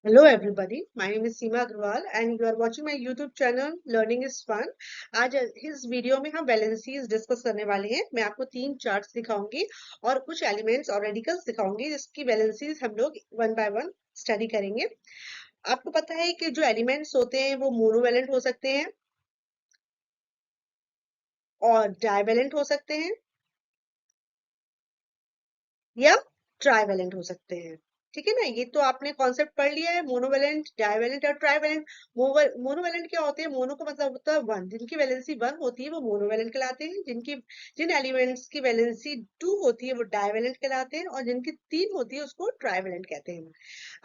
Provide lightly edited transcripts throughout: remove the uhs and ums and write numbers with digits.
Hello everybody, my name is Seema Agrawal and you are watching my YouTube channel Learning is Fun। आज इस video में हम valencies discuss करने वाले हैं। मैं आपको 3 चार्ट्स दिखाऊंगी और कुछ एलिमेंट्स और रेडिकल्स दिखाऊंगी जिसकी वैलेंसीज हम लोग वन बाय वन स्टडी करेंगे। आपको पता है कि जो एलिमेंट्स होते हैं वो मोनोवैलेंट हो सकते हैं और डाइवैलेंट हो सकते हैं या ट्राइवैलेंट हो सकते हैं। ठीक है ना, ये तो आपने कॉन्सेप्ट पढ़ लिया है, मोनोवैलेंट, डाइवैलेंट और ट्राइवैलेंट। मोनोवैलेंट क्या होते हैं? मोनो का मतलब होता है वन, जिनकी वैलेंसी वन होती है वो मोनोवैलेंट कहलाते हैं। जिन एलिमेंट्स की वैलेंसी टू होती है वो डाइवैलेंट कहलाते हैं और जिनकी तीन होती है उसको ट्राइवैलेंट कहते हैं।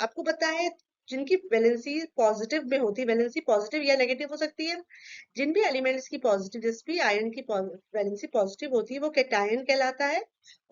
आपको पता है जिनकी वैलेंसी पॉजिटिव में होती है, वैलेंसी पॉजिटिव या नेगेटिव हो सकती है। जिन भी एलिमेंट्स की पॉजिटिव, जिस भी आयन की वैलेंसी पॉजिटिव होती है वो कैटायन कहलाता है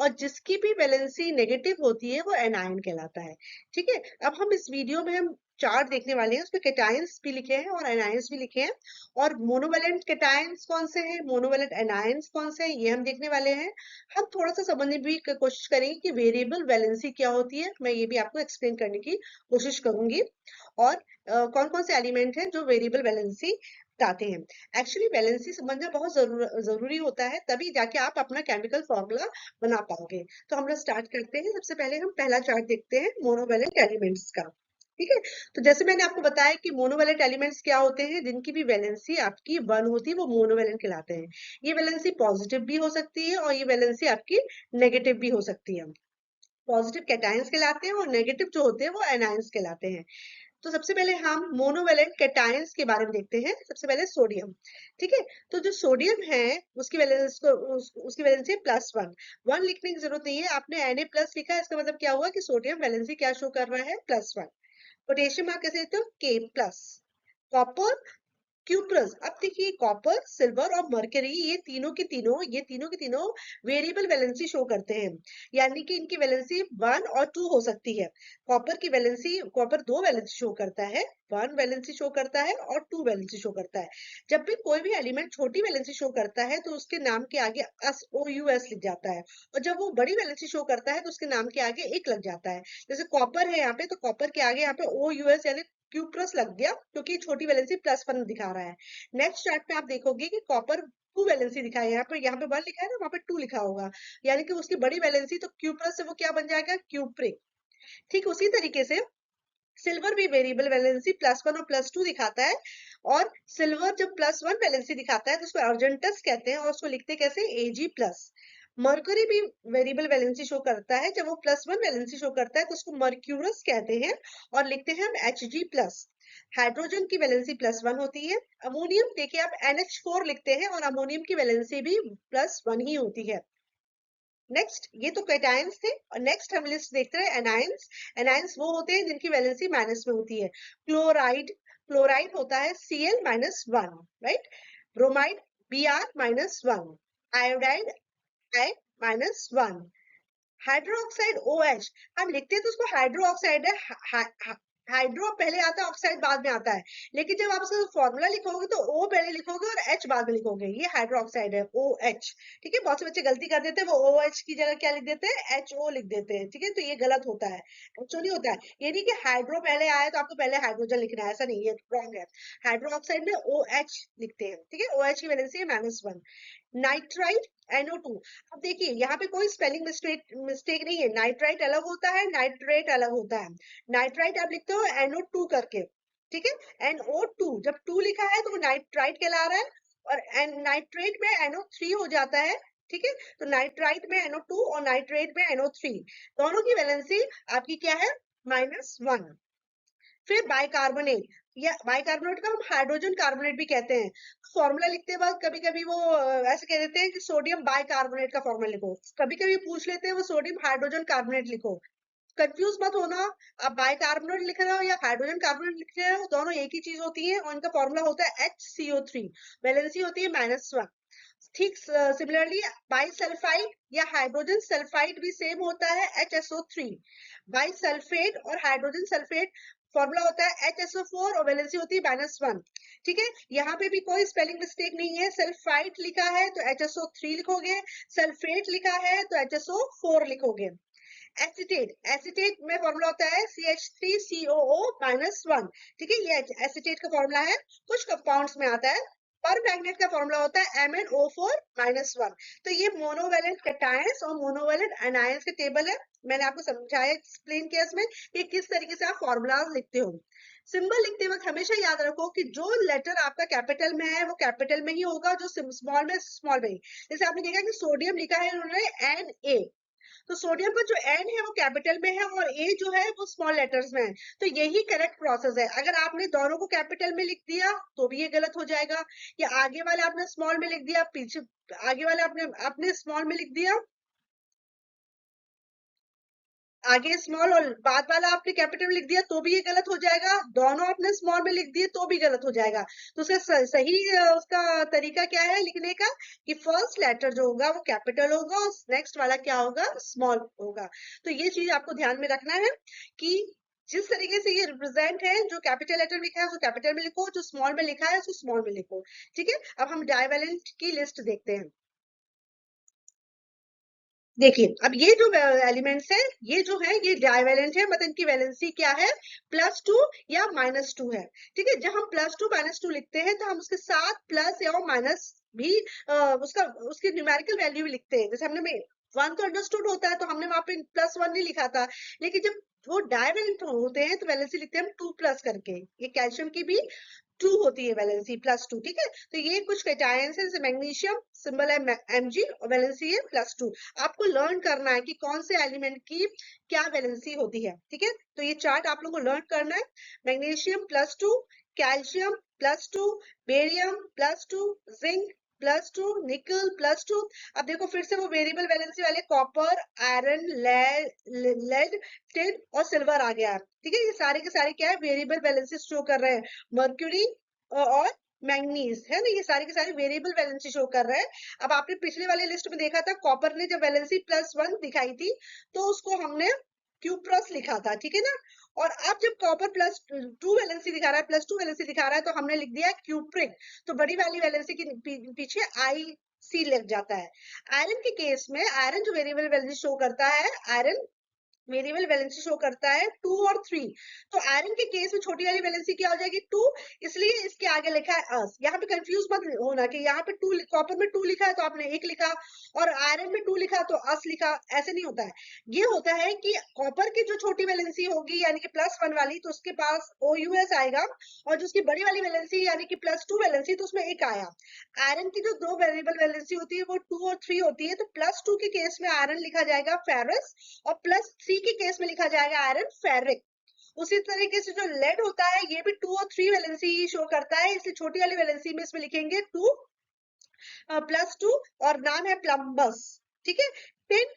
और जिसकी भी वैलेंसी नेगेटिव होती है वो एनायन कहलाता है। ठीक है, अब हम इस वीडियो में हम चार्ट देखने वाले हैं, उसमें कैटायंस भी लिखे हैं और एनायंस भी लिखे हैं और मोनोवैलेंट कैटायंस कौन से हैं, मोनोवैलेंट एनायंस कौन से हैं, ये हम देखने वाले हैं। हम थोड़ा सा समझने भी की कोशिश करेंगे कि वेरिएबल वैलेंसी क्या होती है, मैं ये भी आपको एक्सप्लेन करने की कोशिश करूंगी। और कौन कौन से एलिमेंट हैं जो वेरिएबल वैलेंसी बताते हैं। एक्चुअली वैलेंसी समझना बहुत जरूरी होता है, तभी जाके आप अपना केमिकल फॉर्मूला बना पाओगे। तो हम लोग स्टार्ट करते हैं। सबसे पहले हम पहला चार्ट देखते हैं मोनोवैलेंट एलिमेंट्स का। ठीक है, तो जैसे मैंने आपको बताया कि मोनोवैलेंट एलिमेंट्स क्या होते हैं, जिनकी भी वैलेंसी आपकी वन होती है वो मोनोवैलेंट कहलाते हैं। ये वैलेंसी पॉजिटिव भी हो सकती है और ये वैलेंसी आपकी नेगेटिव भी हो सकती है। पॉजिटिव कैटायंस कहलाते हैं और नेगेटिव जो होते हैं वो एनायंस कहलाते हैं। तो सबसे पहले हम मोनोवैलेंट कैटायंस के बारे में देखते हैं। सबसे पहले सोडियम। ठीक है, तो जो सोडियम है उसकी वैलेंस उसकी वैलेंसी है प्लस वन। वन लिखने की जरूरत नहीं है, आपने Na प्लस लिखा है, इसका मतलब क्या हुआ कि सोडियम वैलेंसी क्या शो कर रहा है, प्लस वन। पोटेशियम आप कैसे देते हो, K प्लस। कॉपर क्यूप्रस, अब देखिए कॉपर, सिल्वर और मरकरी, ये तीनों वेरिएबल वैलेंसी शो करते हैं, यानी कि इनकी वैलेंसी वन और टू हो सकती है। कॉपर दो वैलेंसी शो करता है, वन वैलेंसी शो करता है और टू वैलेंसी शो करता है। जब भी कोई भी एलिमेंट छोटी वैलेंसी शो करता है तो उसके नाम के आगे OUS लिख जाता है और जब वो बड़ी वैलेंसी शो करता है तो उसके नाम के आगे एक लग जाता है। जैसे कॉपर है यहाँ पे, तो कॉपर के आगे यहाँ पे OUS यानी क्यूप्रस लग गया क्योंकि छोटी वैलेंसी प्लस वन दिखा रहा है। नेक्स्ट चार्ट में आप देखोगे कि कॉपर टू वैलेंसी दिखा है, यहाँ पे वन लिखा है ना, वहां पे टू लिखा होगा, यानी कि उसकी बड़ी वैलेंसी, तो क्यूप्रस से वो क्या बन जाएगा, क्यूप्रे। ठीक उसी तरीके से सिल्वर भी वेरिएबल वैलेंसी प्लस वन और प्लस टू दिखाता है और सिल्वर जब प्लस वन वैलेंसी दिखाता है तो उसको अर्जेंटस कहते हैं और उसको लिखते कैसे, Ag प्लस। मरकरी भी वेरिएबल वैलेंसी शो करता है, जब वो प्लस वन वैलेंसी शो करता है तो उसको मर्क्यूरस कहते हैं और लिखते हैं हम Hg प्लस। हाइड्रोजन की वैलेंसी प्लस वन होती है। अमोनियम देखिए आप NH4 लिखते हैं और अमोनियम की वैलेंसी भी प्लस वन ही होती है। नेक्स्ट, ये तो कैटायंस थे और नेक्स्ट हम लिस्ट देखते हैं एनायंस। एनायंस वो होते हैं जिनकी वैलेंसी माइनस में होती है। क्लोराइड होता है Cl minus one, right. Bromide Br minus one. Iodide I minus one. Hydroxide OH, हम लिखते हैं तो उसको हाइड्रो ऑक्साइड है। हाइड्रो पहले आता है, ऑक्साइड बाद में आता है, लेकिन जब आप उसका फॉर्मूला लिखोगे तो O पहले लिखोगे और H बाद में लिखोगे, ये हाइड्रो ऑक्साइड है OH। ठीक है, बहुत से बच्चे गलती कर देते हैं, वो OH की जगह क्या लिख देते हैं, HO लिख देते हैं। ठीक है, तो ये गलत होता है, HO नहीं होता है। ये नहीं कि हाइड्रो पहले आया तो आपको पहले हाइड्रोजन लिखना है, ऐसा नहीं, ये रॉन्ग है। हाइड्रो ऑक्साइड में OH लिखते हैं। ठीक है, OH की वैलेंसी है माइनस वन। नाइट्राइट NO2, अब देखिए यहाँ पे कोई स्पेलिंग मिस्टेक नहीं है, नाइट्राइट अलग होता है, नाइट्रेट अलग होता है। नाइट्राइट आप लिखते हो NO2 करके। ठीक है, NO2 जब टू लिखा है तो वो नाइट्राइट कहला रहा है और नाइट्रेट में NO3 हो जाता है। ठीक है, तो नाइट्राइट में NO2 और नाइट्रेट में NO3, दोनों की वैलेंसी आपकी क्या है, माइनस वन। फिर बाइकार्बोनेट, या बाइकार्बोनेट का हम हाइड्रोजन कार्बोनेट भी कहते हैं। फॉर्मूला लिखते वक्त कभी कभी वो ऐसे कह देते हैं कि सोडियम बाइकार्बोनेट का फॉर्मूला लिखो, कभी कभी पूछ लेते हैं वो सोडियम हाइड्रोजन कार्बोनेट लिखो। कंफ्यूज मत होना, आप बाइकार्बोनेट लिख रहे हो या हाइड्रोजन कार्बोनेट लिख रहे हो, दोनों एक ही चीज होती है और इनका फॉर्मूला होता है HCO3, वैलेंसी होती है माइनस वन। ठीक सिमिलरली बाइसल्फाइड या हाइड्रोजन सल्फाइड भी सेम होता है HSO3। बाइसल्फेट और हाइड्रोजन सल्फेट फॉर्मूला होता है HSO4 और वैलेंसी होती है माइनस वन। ठीक है, यहाँ पे भी कोई स्पेलिंग मिस्टेक नहीं है, सल्फाइड लिखा है तो HSO3 लिखोगे, सल्फेट लिखा है तो HSO4 लिखोगे। एसिटेट, एसिटेट में फॉर्मूला होता है CH3COO-1, ठीक है, ये एसिटेट का फॉर्मूला है, कुछ कंपाउंड्स में आता है। पर मैग्नेट का फॉर्मूला होता है MnO4-1। तो ये मोनोवेलेंट कैटायंस और मोनोवेलेंट एनायंस के टेबल है, मैंने आपको समझाया, एक्सप्लेन किया इसमें कि किस तरीके से आप फॉर्मूलाज लिखते हो। सिंबल लिखते वक्त हमेशा याद रखो कि जो लेटर आपका कैपिटल में है वो कैपिटल में ही होगा, जो स्मॉल में स्मॉल में ही। जैसे आपने देखा कि सोडियम लिखा है उन्होंने Na, तो सोडियम का जो एन है वो कैपिटल में है और ए जो है वो स्मॉल लेटर्स में है। तो यही करेक्ट प्रोसेस है। अगर आपने दोनों को कैपिटल में लिख दिया तो भी ये गलत हो जाएगा, या आगे वाले आपने स्मॉल में लिख दिया, पीछे आगे वाले आपने स्मॉल में लिख दिया, आगे स्मॉल और बाद वाला आपने कैपिटल में लिख दिया तो भी ये गलत हो जाएगा, दोनों आपने स्मॉल में लिख दिए तो भी गलत हो जाएगा। तो उसका सही उसका तरीका क्या है लिखने का, कि फर्स्ट लेटर जो होगा वो कैपिटल होगा और नेक्स्ट वाला क्या होगा, स्मॉल होगा। तो ये चीज आपको ध्यान में रखना है कि जिस तरीके से ये रिप्रेजेंट है, जो कैपिटल लेटर लिखा है उसको कैपिटल में लिखो, जो स्मॉल में लिखा है उसको स्मॉल में लिखो, ठीक है। अब हम डाइवेलेंट की लिस्ट देखते हैं। देखिए अब ये जो एलिमेंट्स है ये जो है ये डाइवेलेंट है, मतलब इनकी वैलेंसी क्या है, +2 या -2 है, ठीक है। जब हम +2 -2 लिखते हैं तो हम उसके साथ प्लस या माइनस भी उसकी न्यूमेरिकल वैल्यू भी लिखते हैं। जैसे हमने 1 तो अंडरस्टूड होता है तो हमने वहां पे +1 नहीं लिखा था, लेकिन जब वो डाइवेलेंट होते हैं तो वैलेंसी लिखते हैं हम 2+ करके। ये कैल्शियम की भी 2 होती है वैलेंसी, +2, ठीक है। तो ये कुछ कैटायंस है, जैसे मैग्नीशियम सिंबल है Mg और वैलेंसी है +2। आपको लर्न करना है कि कौन से एलिमेंट की क्या वैलेंसी होती है, ठीक है। तो ये चार्ट आप लोगों को लर्न करना है। मैग्नीशियम +2, कैल्शियम +2, बेरियम +2, जिंक +2, निकल +2। अब देखो फिर से वो वेरिएबल वैलेंसी वाले कॉपर, आयरन, लेड, टिन और सिल्वर आ गया, ठीक है। ये सारे के सारे क्या है, वेरिएबल वैलेंसी शो कर रहे हैं। मर्क्यूरी और मैंगनीज है ना, ये सारे के सारे वेरिएबल वैलेंसी शो कर रहे हैं। अब आपने पिछले वाले लिस्ट में देखा था, कॉपर ने जब वैलेंसी +1 दिखाई थी तो उसको हमने क्यूप्रस लिखा था, ठीक है ना। और अब जब कॉपर +2 वैलेंसी दिखा रहा है, +2 वैलेंसी दिखा रहा है, तो हमने लिख दिया क्यूप्रिक। तो बड़ी वाली वैलेंसी के पीछे IC लग जाता है। आयरन के केस में आयरन जो वेरिएबल वैलेंसी शो करता है, आयरन वेरिएबल वैलेंसी शो करता है 2 और 3। तो आयरन के केस में छोटी वाली वैलेंसी क्या हो जाएगी, 2, इसलिए इसके आगे लिखा है अस। यहाँ पे कंफ्यूज मत होना कि यहाँ पे 2, कॉपर में 2 लिखा है तो आपने 1 लिखा, और आयरन में 2 लिखा तो अस लिखा, ऐसे नहीं होता है। ये होता है कि कॉपर की जो छोटी वैलेंसी होगी यानी कि +1 वाली, तो उसके पास OUS आएगा, और जो उसकी बड़ी वाली वैलेंसी यानी कि +2 वैलेंसी, तो उसमें 1 आया। आयरन की जो 2 वेरिएबल वैलेंसी होती है वो 2 और 3 होती है, तो +2 के केस में आयरन लिखा जाएगा फेरस, और +3 के केस में लिखा जाएगा आयरन फेरिक। उसी तरीके से जो लेड होता है ये भी 2 और 3 वैलेंसी शो करता है, इसलिए छोटी वाली वैलेंसी में इसमें लिखेंगे 2 +2, और नाम है प्लम्बस, ठीक है। टिन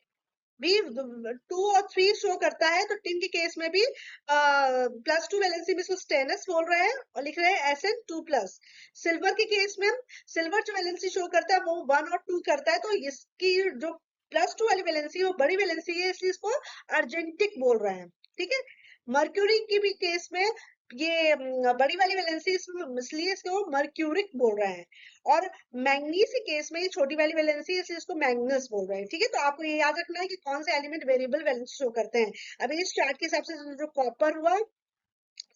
भी 2 और 3 शो करता है, तो टिन के केस में भी +2 वैलेंसी में इसको स्टेनस बोल रहे हैं और लिख रहे हैं Sn2+। सिल्वर के केस में सिल्वर जो वैलेंसी शो करता है वो 1 और 2 करता है, तो इसकी जो +2 वाली वैलेंसी है वो बड़ी वैलेंसी है, इसलिए इसको अर्जेंटिक बोल रहे हैं, ठीक है। मर्क्यूरी की भी केस में ये बड़ी वाली वैलेंसी इसलिए इसको मर्क्यूरिक बोल रहे हैं, और मैंगनीज के केस में ये छोटी वाली वैलेंसी है इसलिए इसको मैंगनस बोल रहे हैं, ठीक है। तो आपको ये याद रखना है कि कौन से एलिमेंट वेरिएबल वैलेंसी शो करते हैं। अभी इस चार्ट के हिसाब से जो कॉपर हुआ,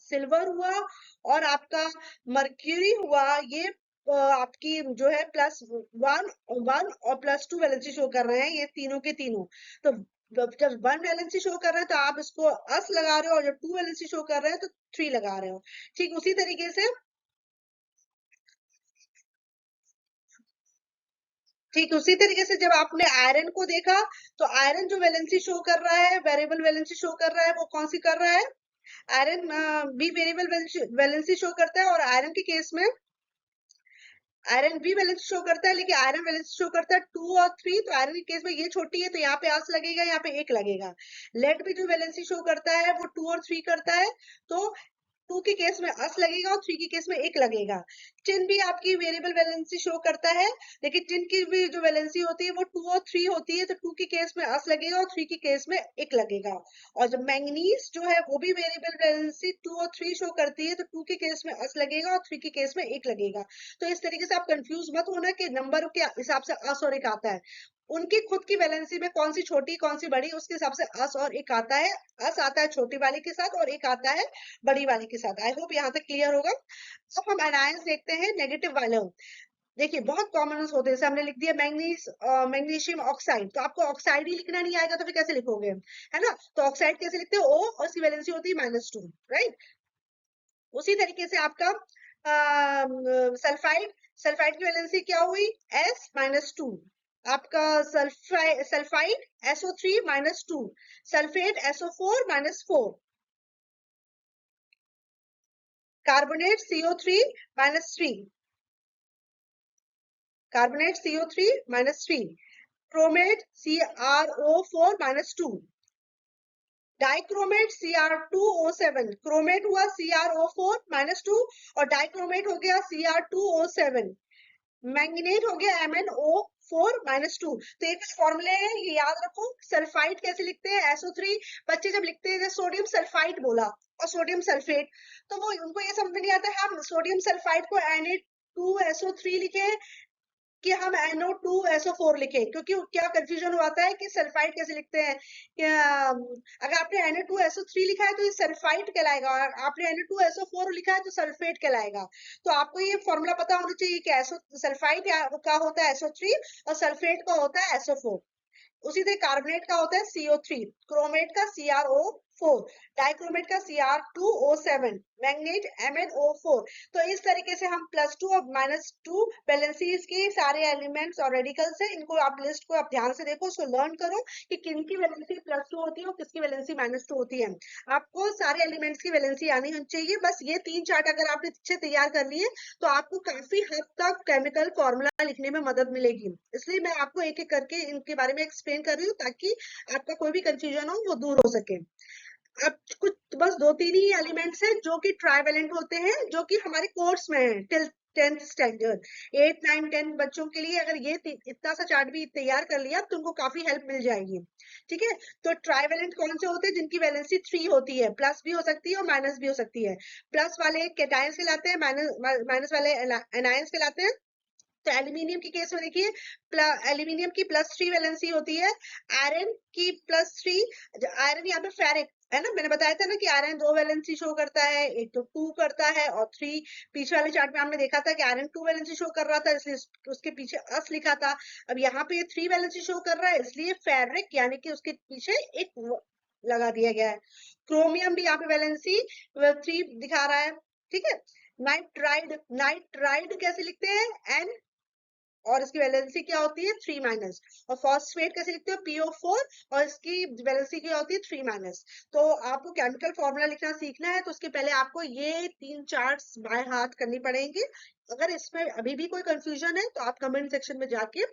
सिल्वर हुआ और आपका मर्क्यूरी हुआ, ये आपकी जो है +1 और +2 वैलेंसी शो कर रहे हैं, ये तीनों के तीनों। तो जब 1 वैलेंसी शो कर रहे हैं तो आप इसको अस लगा रहे हो, और जब 2 वैलेंसी शो कर रहे हैं तो 3 लगा रहे हो, ठीक उसी तरीके से। ठीक उसी तरीके से जब आपने आयरन को देखा, तो आयरन जो वैलेंसी शो कर रहा है, वेरिएबल वैलेंसी शो कर रहा है, वो कौन सी कर रहा है, आयरन भी वेरिएबल वैलेंसी शो करता है। और आयरन के केस में आयरन भी वैलेंसी शो करता है, लेकिन आयरन वैलेंसी शो करता है 2 और 3, तो आयरन के केस में ये छोटी है तो यहाँ पे आस लगेगा, यहाँ पे 1 लगेगा। लेड भी जो वैलेंसी शो करता है वो 2 और 3 करता है, तो 2 के केस में अस लगेगा और 3 के केस में 1 लगेगा। टिन भी आपकी वेरिएबल वैलेंसी शो करता है, लेकिन टिन की भी जो वैलेंसी होती है वो 2 और 3 होती है, तो 2 के केस में अस लगेगा और 3 के केस में 1 लगेगा। और जब मैंगनीज जो है वो भी वेरिएबल वैलेंसी 2 और 3 शो करती है, तो 2 के केस में अस लगेगा और 3 के केस में 1 लगेगा। तो इस तरीके से आप कंफ्यूज मत होना कि नंबर के हिसाब से अस और 1 आता है। उनकी खुद की वैलेंसी में कौन सी छोटी कौन सी बड़ी, उसके हिसाब से अस और एक आता है। अस आता है छोटी वाली के साथ और एक आता है बड़ी वाली के साथ। आई होप यहाँ तक क्लियर होगा। अब हम एनायंस देखते हैं नेगेटिव वाले। देखिए बहुत कॉमन होते हैं, जैसे हमने लिख दिया मैंगनीज मैग्नीशियम ऑक्साइड, तो आपको ऑक्साइड ही लिखना नहीं आएगा तो फिर कैसे लिखोगे, है ना। तो ऑक्साइड कैसे लिखते हो, ओ और उसकी वैलेंसी होती है -2, राइट। उसी तरीके से आपका सल्फाइड, सल्फाइड की वैलेंसी क्या हुई, S-2। आपका sulphide SO3-2, sulphate SO4-4, carbonate CO3-3, carbonate CO3-3, chromate CrO4-2, dichromate Cr2O7, chromate हुआ CrO4-2 और डाइक्रोमेट हो गया Cr2O7, मैंगनीट हो गया MnO4-2। तो एक फॉर्मूले है, ये याद रखो। सल्फाइड कैसे लिखते हैं, SO3। बच्चे जब लिखते हैं जैसे सोडियम सल्फाइड बोला और सोडियम सल्फेट, तो वो उनको ये समझ में नहीं आता हम सोडियम सल्फाइड को Na2SO3 लिखे कि हम NO2SO4 लिखें, क्योंकि क्या कंफ्यूजन होता है कि सल्फाइड कैसे लिखते हैं। अगर आपने Na2SO3 लिखा है तो ये सल्फाइड कहलाएगा, और आपने Na2SO4 लिखा है तो सल्फेट कहलाएगा। तो आपको ये फॉर्मूला पता होना चाहिए कि एसो सल्फाइड का होता है SO3 और सल्फेट का होता है SO4। उसी तरह कार्बोनेट का होता है CO3, क्रोमेट का CrO4, डाइक्रोमेट का Cr2O7, मैग्नेट MnO4। तो इस तरीके से हम +2 और -2 वैलेंसीज के सारे एलिमेंट्स और रेडिकल्स है, इनको आप लिस्ट को आप ध्यान से देखो, उसको लर्न करो कि किनकी वैलेंसी +2 होती है और किसकी वैलेंसी -2 होती है। आपको सारे एलिमेंट्स की वैलेंसी आनी चाहिए। बस ये 3 चार्ट अगर आपने अच्छे तैयार कर लिए तो आपको काफी हद तक केमिकल फॉर्मूला लिखने में मदद मिलेगी। इसलिए मैं आपको एक एक करके इनके बारे में एक्सप्लेन कर रही हूँ ताकि आपका कोई भी कंफ्यूजन हो वो दूर हो सके। अब कुछ बस 2-3 ही एलिमेंट्स हैं जो कि ट्राइवेलेंट होते हैं, जो कि हमारे कोर्स में है टिल 10th स्टैंडर्ड। 8 9 10 बच्चों के लिए अगर ये इतना सा चार्ट भी तैयार कर लिया तो उनको काफी हेल्प मिल जाएगी। ठीक है, तो ट्राइवेलेंट कौन से होते हैं, जिनकी वैलेंसी 3 होती है, प्लस भी हो सकती है और माइनस भी हो सकती है। प्लस वाले कैटायंस कहलाते हैं, माइनस वाले एनायंस कहलाते हैं। तो एल्यूमिनियम के केस में देखिए, एल्यूमिनियम की +3 वैलेंसी होती है, आयरन की +3। आयरन यहाँ पे फेरिक है ना, मैंने बताया था ना कि आयरन 2 वैलेंसी शो करता है, एक तो 2 करता है और 3। पीछे वाले चार्ट में हमने देखा था कि आयरन 2 वैलेंसी शो कर रहा था, इसलिए उसके पीछे अस लिखा था। अब यहाँ पे 3 वैलेंसी शो कर रहा है, इसलिए फेरिक यानी कि उसके पीछे एक लगा दिया गया है। क्रोमियम भी यहाँ पे वैलेंसी 3 दिखा रहा है। ठीक है, नाइट्राइड, नाइट्राइड कैसे लिखते हैं, N और इसकी वैलेंसी क्या होती है 3-। और फॉस्फेट कैसे लिखते हो, PO4 और इसकी वैलेंसी क्या होती है 3-। तो आपको केमिकल फॉर्मूला लिखना सीखना है तो उसके पहले आपको ये 3 चार्ट्स बाय हाथ करनी पड़ेंगे। अगर इसमें अभी भी कोई कंफ्यूजन है तो आप कमेंट सेक्शन में जाके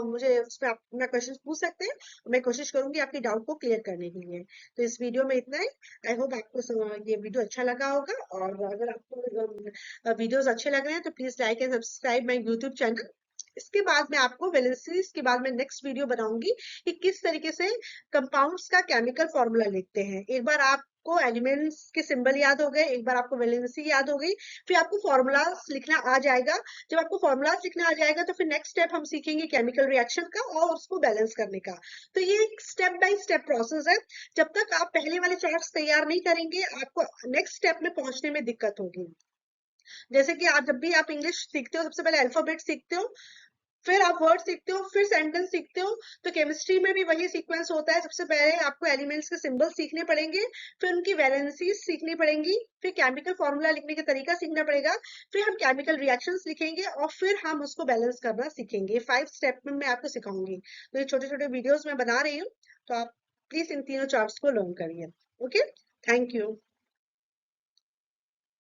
मुझे उसमें अपना क्वेश्चन पूछ सकते हैं। मैं कोशिश करूंगी आपकी डाउट को क्लियर करने के लिए। तो इस वीडियो में इतना ही। आई होप आपको ये वीडियो अच्छा लगा होगा, और अगर आपको वीडियोस अच्छे लग रहे हैं तो please like and subscribe my YouTube channel. इसके बाद मैं आपको वैलेंसीज के बाद में नेक्स्ट वीडियो बनाऊंगी कि किस तरीके से कंपाउंड्स का केमिकल फॉर्मूला लिखते हैं। एक बार आपको एलिमेंट्स के सिंबल याद हो गए, एक बार आपको वैलेंसी याद हो गई, फिर आपको फॉर्मूलाज लिखना आ जाएगा। जब आपको फॉर्मूलाज लिखना आ जाएगा तो फिर नेक्स्ट स्टेप हम सीखेंगे केमिकल रिएक्शन का और उसको बैलेंस करने का। तो ये एक स्टेप बाय स्टेप प्रोसेस है। जब तक आप पहले वाले चार्ट्स तैयार नहीं करेंगे आपको नेक्स्ट स्टेप में पहुंचने में दिक्कत होगी। जैसे कि आप जब भी आप इंग्लिश सीखते हो सबसे पहले अल्फाबेट सीखते हो, फिर आप वर्ड सीखते हो, फिर सेंटेंस सीखते हो। तो केमिस्ट्री में भी वही सीक्वेंस होता है। सबसे पहले आपको एलिमेंट्स के सिंबल सीखने पड़ेंगे, फिर उनकी वैलेंसीज सीखनी पड़ेंगी, फिर केमिकल फॉर्मूला लिखने का तरीका सीखना पड़ेगा, फिर हम केमिकल रिएक्शंस लिखेंगे और फिर हम उसको बैलेंस करना सीखेंगे। 5 स्टेप में मैं आपको सिखाऊंगी। तो ये छोटे छोटे वीडियोस मैं बना रही हूँ, तो आप प्लीज इन तीनों चार्ट्स को लर्न करिए। Okay, thank you.